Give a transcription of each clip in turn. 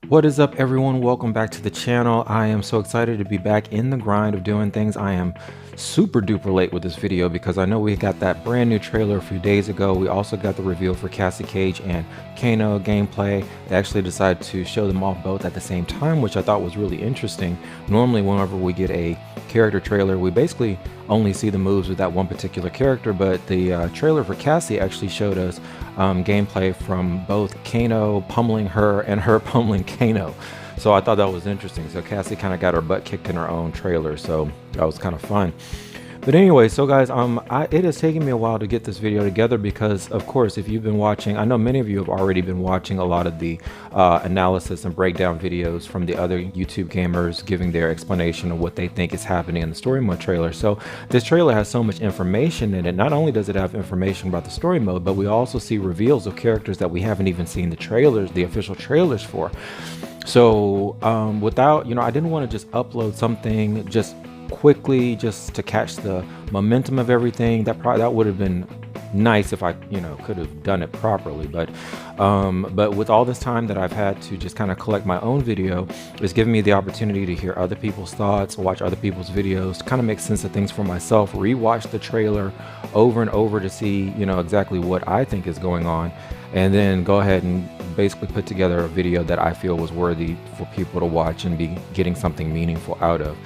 What is up, everyone? Welcome back to the channel. I am so excited to be back in the grind of doing things. I am super duper late with this video because I know we got that brand new trailer a few days ago. We also got the reveal for Cassie Cage and Kano gameplay. They actually decided to show them off both at the same time, which I thought was really interesting. Normally, whenever we get a character trailer, we basically only see the moves with that one particular character, but the trailer for Cassie actually showed us gameplay from both Kano pummeling her and her pummeling Kano. So I thought that was interesting. So Cassie kind of got her butt kicked in her own trailer, so that was kind of fun. But anyway, so guys, it has taken me a while to get this video together because, of course, if you've been watching, I know many of you have already been watching a lot of the analysis and breakdown videos from the other YouTube gamers giving their explanation of what they think is happening in the story mode trailer. So this trailer has so much information in it. Not only does it have information about the story mode, but we also see reveals of characters that we haven't even seen the trailers, the official trailers for. So without, I didn't want to just upload something just quickly just to catch the momentum of everything. That would have been nice if I could have done it properly, but with all this time that I've had to just kind of collect my own video, it's given me the opportunity to hear other people's thoughts, watch other people's videos, kind of make sense of things for myself, rewatch the trailer over and over to see exactly what I think is going on, and then go ahead and basically put together a video that I feel was worthy for people to watch and be getting something meaningful out of.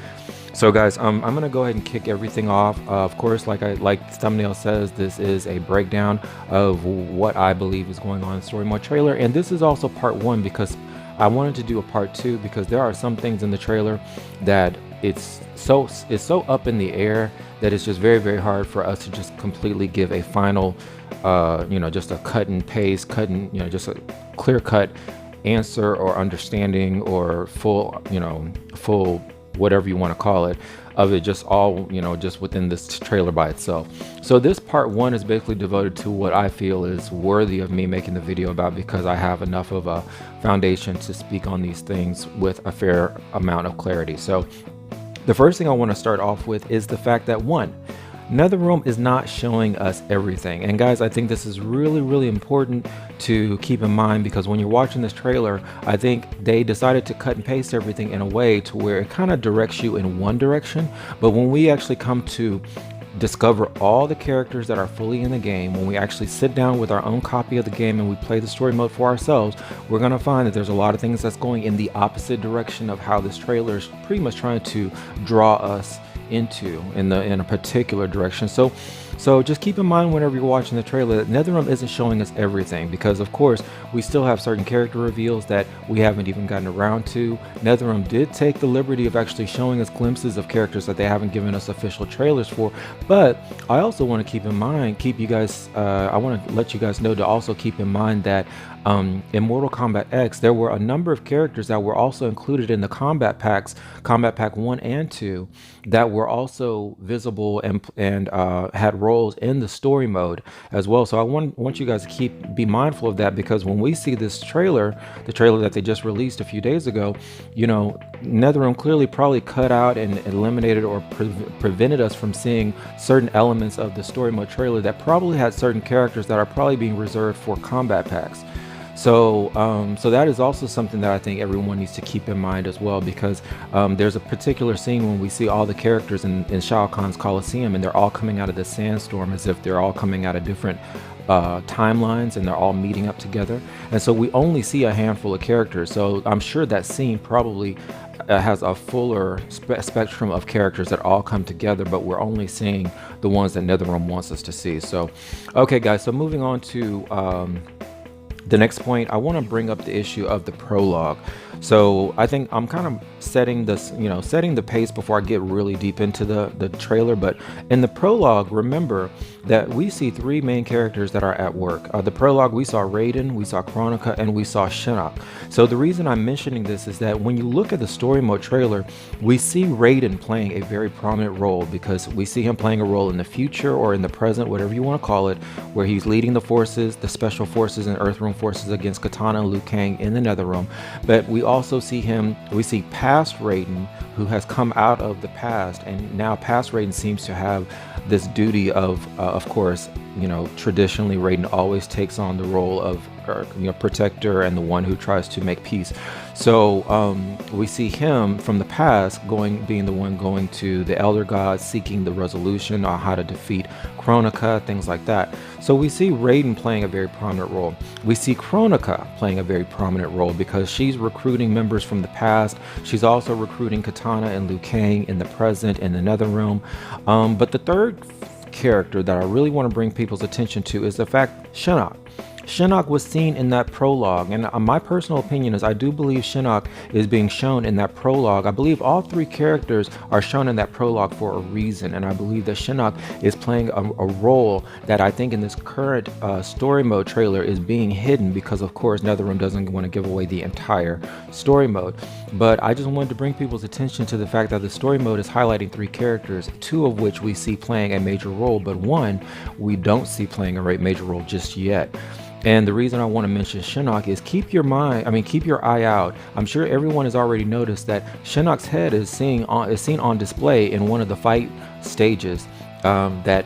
So guys, I'm gonna go ahead and kick everything off. Of course, like the thumbnail says, this is a breakdown of what I believe is going on in the story mode trailer, and this is also part one because I wanted to do a part two because there are some things in the trailer that it's so up in the air that it's just very hard for us to just completely give a final just a cut and paste, just a clear cut answer or understanding or full whatever you want to call it, of it just all just within this trailer by itself. So this part one is basically devoted to what I feel is worthy of me making the video about, because I have enough of a foundation to speak on these things with a fair amount of clarity. So the first thing I want to start off with is the fact that, one, NetherRealm is not showing us everything. And guys, I think this is really important to keep in mind, because when you're watching this trailer, I think they decided to cut and paste everything in a way to where it kind of directs you in one direction. But when we actually come to discover all the characters that are fully in the game, when we actually sit down with our own copy of the game and we play the story mode for ourselves, we're going to find that there's a lot of things that's going in the opposite direction of how this trailer is pretty much trying to draw us into in a particular direction. So just keep in mind whenever you're watching the trailer that NetherRealm isn't showing us everything, because of course we still have certain character reveals that we haven't even gotten around to. NetherRealm did take the liberty of actually showing us glimpses of characters that they haven't given us official trailers for. But I also want to keep in mind, I want to let you guys know to also keep in mind that in Mortal Kombat X, there were a number of characters that were also included in the combat packs, Combat Pack 1 and 2, that were also visible and had roles in the story mode as well. So I want you guys to be mindful of that, because when we see this trailer, the trailer that they just released a few days ago, NetherRealm clearly probably cut out and eliminated or prevented us from seeing certain elements of the story mode trailer that probably had certain characters that are probably being reserved for combat packs. So that is also something that I think everyone needs to keep in mind as well, because there's a particular scene when we see all the characters in Shao Kahn's Coliseum, and they're all coming out of the sandstorm as if they're all coming out of different timelines, and they're all meeting up together. And so we only see a handful of characters. So I'm sure that scene probably has a fuller spectrum of characters that all come together, but we're only seeing the ones that NetherRealm wants us to see. So, okay, guys, so moving on to the next point, I want to bring up the issue of the prologue. So I think I'm kind of setting the pace before I get really deep into the trailer. But in the prologue, remember that we see three main characters that are at work. The prologue, we saw Raiden, we saw Kronika, and we saw Shinnok. So the reason I'm mentioning this is that when you look at the story mode trailer, we see Raiden playing a very prominent role, because we see him playing a role in the future or in the present, whatever you want to call it, where he's leading the forces, the special forces and Earthrealm forces against Kitana and Liu Kang in the NetherRealm. But we also see past Raiden, who has come out of the past, and now past Raiden seems to have this duty of course, traditionally Raiden always takes on the role of protector and the one who tries to make peace. So we see him from the past being the one going to the elder gods, seeking the resolution on how to defeat Kronika, things like that. So we see Raiden playing a very prominent role. We see Kronika playing a very prominent role because she's recruiting members from the past. She's also recruiting Kitana and Liu Kang in the present in the Netherrealm. But the third character that I really want to bring people's attention to is the fact Shinnok. Shinnok was seen in that prologue, and my personal opinion is I do believe Shinnok is being shown in that prologue. I believe all three characters are shown in that prologue for a reason, and I believe that Shinnok is playing a role that I think in this current story mode trailer is being hidden because, of course, NetherRealm doesn't want to give away the entire story mode. But I just wanted to bring people's attention to the fact that the story mode is highlighting three characters, two of which we see playing a major role, but one we don't see playing a major role just yet. And the reason I want to mention Shinnok is keep your eye out. I'm sure everyone has already noticed that Shinnok's head is seen on display in one of the fight stages. That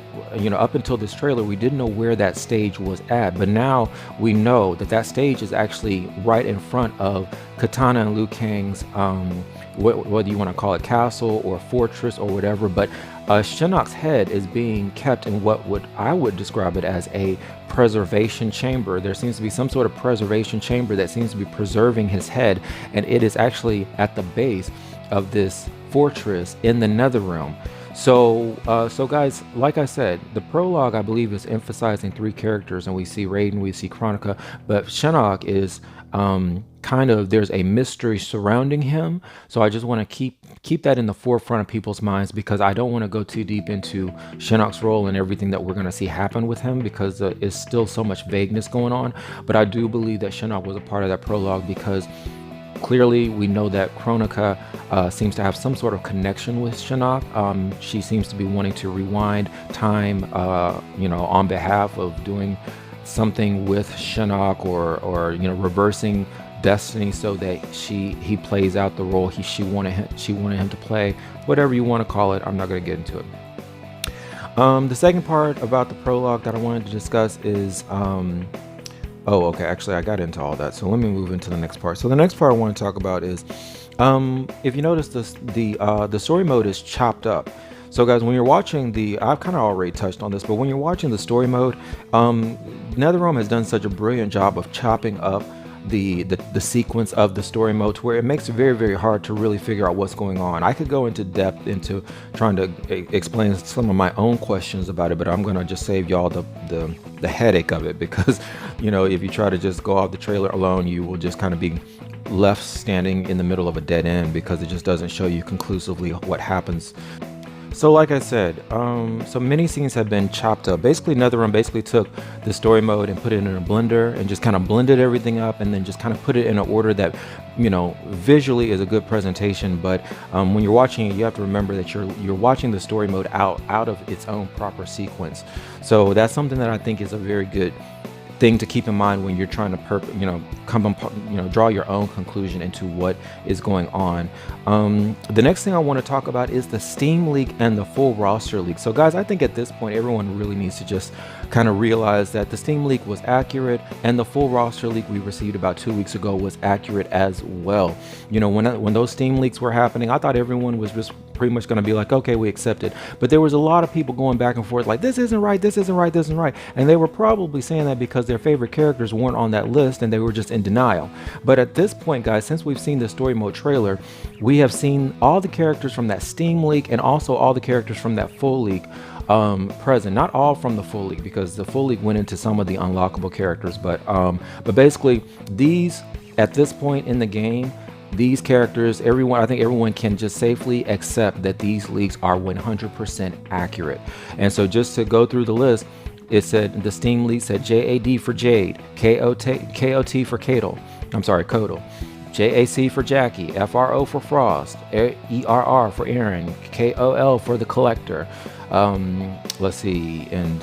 up until this trailer we didn't know where that stage was at, but now we know that that stage is actually right in front of Kitana and Liu Kang's whether you want to call it castle or fortress or whatever, but Shinnok's head is being kept in what I would describe it as a preservation chamber. There seems to be some sort of preservation chamber that seems to be preserving his head, and it is actually at the base of this fortress in the Netherrealm. So guys, like I said, the prologue I believe is emphasizing three characters, and we see Raiden, we see Kronika, but Shinnok is there's a mystery surrounding him. So I just want to keep that in the forefront of people's minds, because I don't want to go too deep into Shinnok's role and everything that we're going to see happen with him, because there's still so much vagueness going on. But I do believe that Shinnok was a part of that prologue, because clearly we know that Kronika seems to have some sort of connection with Shinnok. She seems to be wanting to rewind time, on behalf of doing something with Shinnok, or reversing destiny so that he plays out the role she wanted him to play. Whatever you want to call it, I'm not going to get into it. The second part about the prologue that I wanted to discuss is actually I got into all that, so let me move into the next part. So the next part I want to talk about is if you notice the story mode is chopped up. So guys, when you're watching I've kind of already touched on this, but when you're watching the story mode, NetherRealm has done such a brilliant job of chopping up the sequence of the story mode to where it makes it very, very hard to really figure out what's going on. I could go into depth into trying to explain some of my own questions about it, but I'm gonna just save y'all the headache of it, because if you try to just go off the trailer alone, you will just kind of be left standing in the middle of a dead end, because it just doesn't show you conclusively what happens. So like I said, so many scenes have been chopped up. Basically, NetherRealm took the story mode and put it in a blender and just kind of blended everything up, and then just kind of put it in an order that, visually is a good presentation. But when you're watching it, you have to remember that you're watching the story mode out of its own proper sequence. So that's something that I think is a very good thing to keep in mind when you're trying to draw your own conclusion into what is going on. The next thing I want to talk about is the Steam leak and the full roster leak. So guys, I think at this point everyone really needs to just kind of realize that the Steam leak was accurate, and the full roster leak we received about 2 weeks ago was accurate as well. When those Steam leaks were happening, I thought everyone was just pretty much going to be like, okay, we accept it. But there was a lot of people going back and forth like, this isn't right, this isn't right, this isn't right. And they were probably saying that because their favorite characters weren't on that list and they were just in denial. But at this point, guys, since we've seen the story mode trailer, we have seen all the characters from that Steam leak and also all the characters from that full leak present. Not all from the full leak, because the full leak went into some of the unlockable characters, but basically these, at this point in the game, these characters, I think everyone can just safely accept that these leaks are 100% accurate. And so just to go through the list, it said the Steam leak said JAD for Jade, KOT for Kotal, JAC for Jackie, FRO for Frost, ERR for Aaron, KOL for the Collector. Let's see, and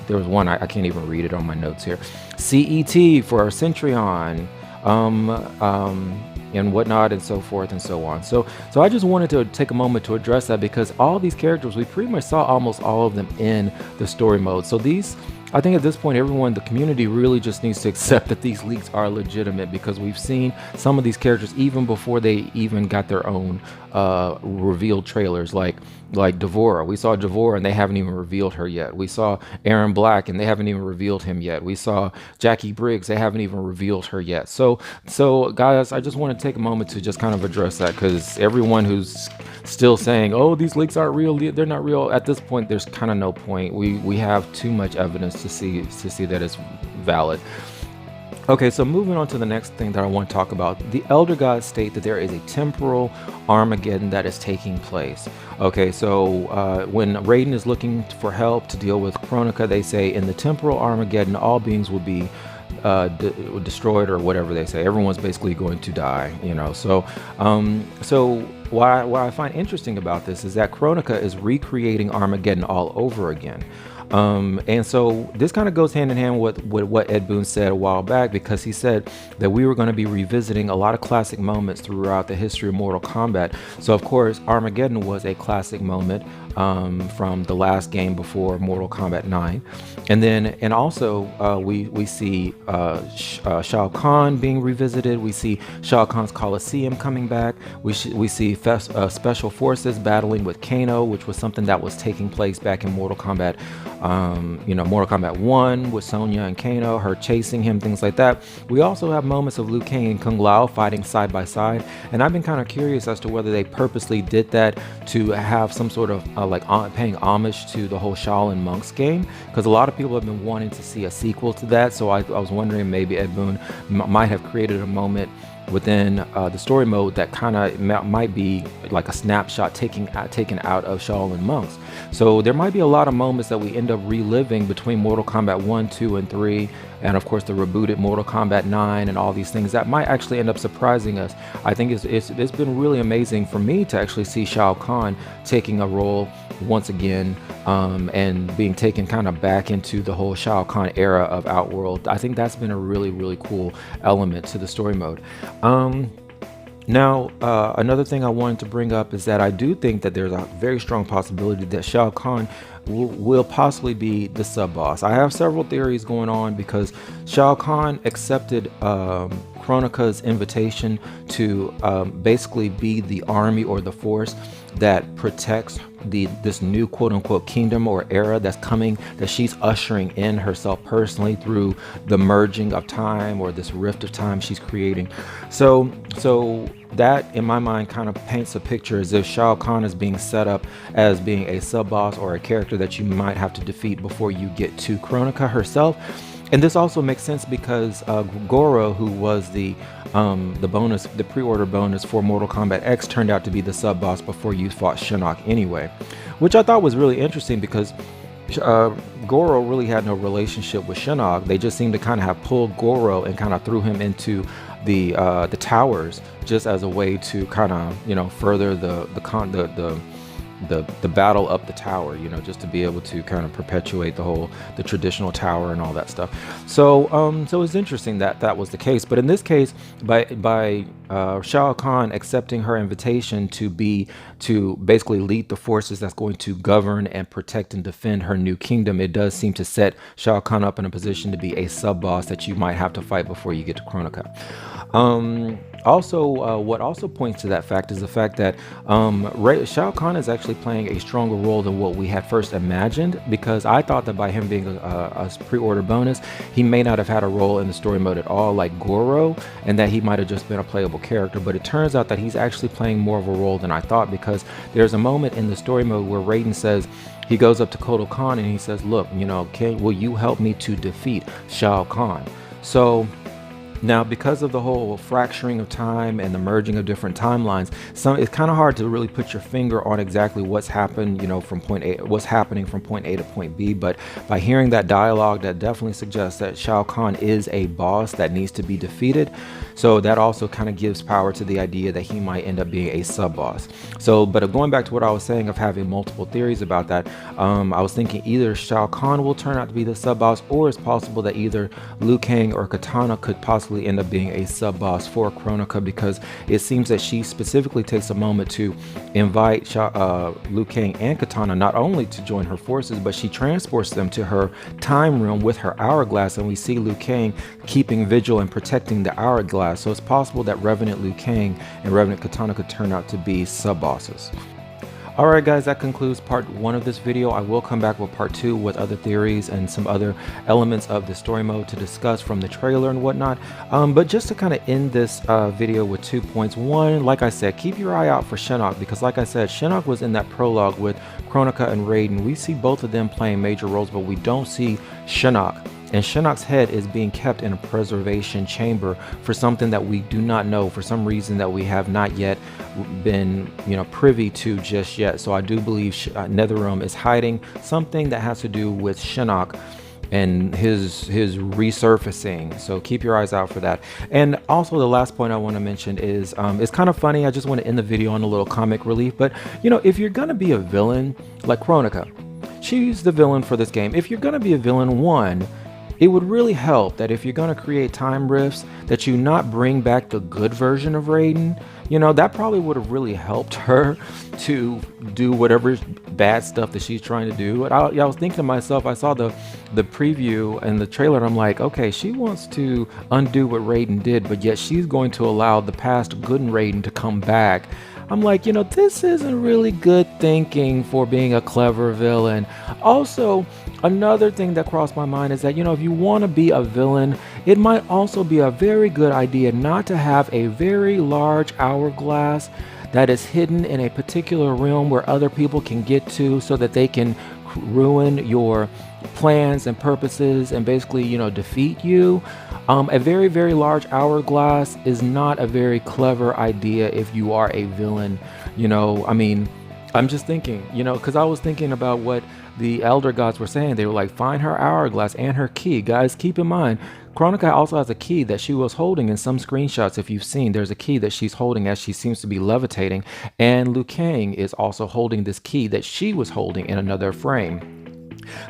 there was one I can't even read it on my notes here. CET for Centurion, and whatnot, and so forth and so on. So I just wanted to take a moment to address that, because all these characters, we pretty much saw almost all of them in the story mode. So these I think at this point, everyone, the community really just needs to accept that these leaks are legitimate, because we've seen some of these characters even before they even got their own revealed trailers, like Devora. We saw Devora and they haven't even revealed her yet. We saw Aaron Black and they haven't even revealed him yet. We saw Jackie Briggs, they haven't even revealed her yet. So guys, I just want to take a moment to just kind of address that, because everyone who's still saying, oh, these leaks aren't real, they're not real, at this point there's kind of no point. We have too much evidence to see that it's valid. Okay, so moving on to the next thing that I want to talk about. The Elder Gods state that there is a temporal Armageddon that is taking place. Okay, so when Raiden is looking for help to deal with Kronika, they say in the temporal Armageddon, all beings will be destroyed, or whatever they say. Everyone's basically going to die, you know. So what I find interesting about this is that Kronika is recreating Armageddon all over again. And so this kind of goes hand in hand with what Ed Boon said a while back, because he said that we were going to be revisiting a lot of classic moments throughout the history of Mortal Kombat. So of course, Armageddon was a classic moment from the last game before Mortal Kombat 9. And also we see Shao Kahn being revisited. We see Shao Kahn's Coliseum coming back. We see Special Forces battling with Kano, which was something that was taking place back in Mortal Kombat. Mortal Kombat 1 with Sonya and Kano, her chasing him, things like that. We also have moments of Liu Kang and Kung Lao fighting side by side, and I've been kind of curious as to whether they purposely did that to have some sort of paying homage to the whole Shaolin Monks game, because a lot of people have been wanting to see a sequel to that. So I was wondering maybe Ed Boon might have created a moment within the story mode that kind of might be like a snapshot taken out of Shaolin Monks. So there might be a lot of moments that we end up reliving between Mortal Kombat 1, 2, and 3, and of course the rebooted Mortal Kombat 9 and all these things that might actually end up surprising us. I think it's been really amazing for me to actually see Shao Kahn taking a role once again, and being taken kind of back into the whole Shao Kahn era of Outworld. I think that's been a really, really cool element to the story mode. Now, another thing I wanted to bring up is that I do think that there's a very strong possibility that Shao Kahn will possibly be the sub-boss. I have several theories going on, because Shao Kahn accepted Kronika's invitation to basically be the army or the force that protects this new quote-unquote kingdom or era that's coming, that she's ushering in herself personally through the merging of time, or this rift of time she's creating. So that in my mind kind of paints a picture as if Shao Kahn is being set up as being a sub-boss or a character that you might have to defeat before you get to Kronika herself. And this also makes sense because Goro, who was the pre-order bonus for Mortal Kombat X, turned out to be the sub-boss before you fought Shinnok anyway, which I thought was really interesting, because Goro really had no relationship with Shinnok. They just seemed to kind of have pulled Goro and kind of threw him into the towers just as a way to kind of further the battle up the tower, just to be able to kind of perpetuate the traditional tower and all that stuff. So it's interesting that that was the case. But in this case, by Shao Kahn accepting her invitation to basically lead the forces that's going to govern and protect and defend her new kingdom, it does seem to set Shao Kahn up in a position to be a sub-boss that you might have to fight before you get to Kronika. What also points to that fact is the fact that Shao Kahn is actually playing a stronger role than what we had first imagined, because I thought that by him being a pre-order bonus, he may not have had a role in the story mode at all like Goro, and that he might have just been a playable character. But it turns out that he's actually playing more of a role than I thought, because there's a moment in the story mode where Raiden says, he goes up to Kotal Kahn and he says, look, will you help me to defeat Shao Kahn? So now, because of the whole fracturing of time and the merging of different timelines, it's kind of hard to really put your finger on exactly what's happened, from point A, what's happening from point A to point B. But by hearing that dialogue, that definitely suggests that Shao Kahn is a boss that needs to be defeated. So that also kind of gives power to the idea that he might end up being a sub-boss. But going back to what I was saying of having multiple theories about that, I was thinking either Shao Kahn will turn out to be the sub-boss, or it's possible that either Liu Kang or Kitana could possibly possibly end up being a sub-boss for Kronika, because it seems that she specifically takes a moment to invite Liu Kang and Katana not only to join her forces, but she transports them to her time realm with her hourglass, and we see Liu Kang keeping vigil and protecting the hourglass. So it's possible that Revenant Liu Kang and Revenant Katana could turn out to be sub-bosses. Alright guys, that concludes part 1 of this video. I will come back with part 2 with other theories and some other elements of the story mode to discuss from the trailer and whatnot. But just to kind of end this video with 2 points. One, like I said, keep your eye out for Shinnok, because like I said, Shinnok was in that prologue with Kronika and Raiden. We see both of them playing major roles, but we don't see Shinnok. And Shinnok's head is being kept in a preservation chamber for something that we do not know, for some reason that we have not yet been, privy to just yet. So I do believe NetherRealm is hiding something that has to do with Shinnok and his resurfacing. So keep your eyes out for that. And also the last point I want to mention is it's kind of funny. I just want to end the video on a little comic relief. But if you're gonna be a villain like Kronika, she's the villain for this game. If you're gonna be a villain, one, it would really help that if you're going to create time rifts, that you not bring back the good version of Raiden. That probably would have really helped her to do whatever bad stuff that she's trying to do. And I was thinking to myself, I saw the preview and the trailer, and I'm like, okay, she wants to undo what Raiden did, but yet she's going to allow the past good Raiden to come back. I'm like, this isn't really good thinking for being a clever villain. Also, another thing that crossed my mind is that, if you want to be a villain, it might also be a very good idea not to have a very large hourglass that is hidden in a particular realm where other people can get to, so that they can ruin your plans and purposes and basically, defeat you. A very, very large hourglass is not a very clever idea if you are a villain. I'm just thinking, because I was thinking about what the elder gods were saying. They were like, find her hourglass and her key. Guys, keep in mind, Kronika also has a key that she was holding in some screenshots. If you've seen, there's a key that she's holding as she seems to be levitating. And Liu Kang is also holding this key that she was holding in another frame.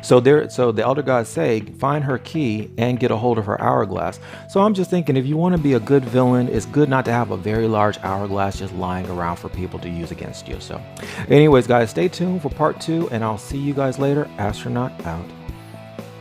So the elder gods say, find her key and get a hold of her hourglass. So I'm just thinking, if you want to be a good villain, it's good not to have a very large hourglass just lying around for people to use against you. So anyways, guys, stay tuned for part 2, and I'll see you guys later. Astronaut out.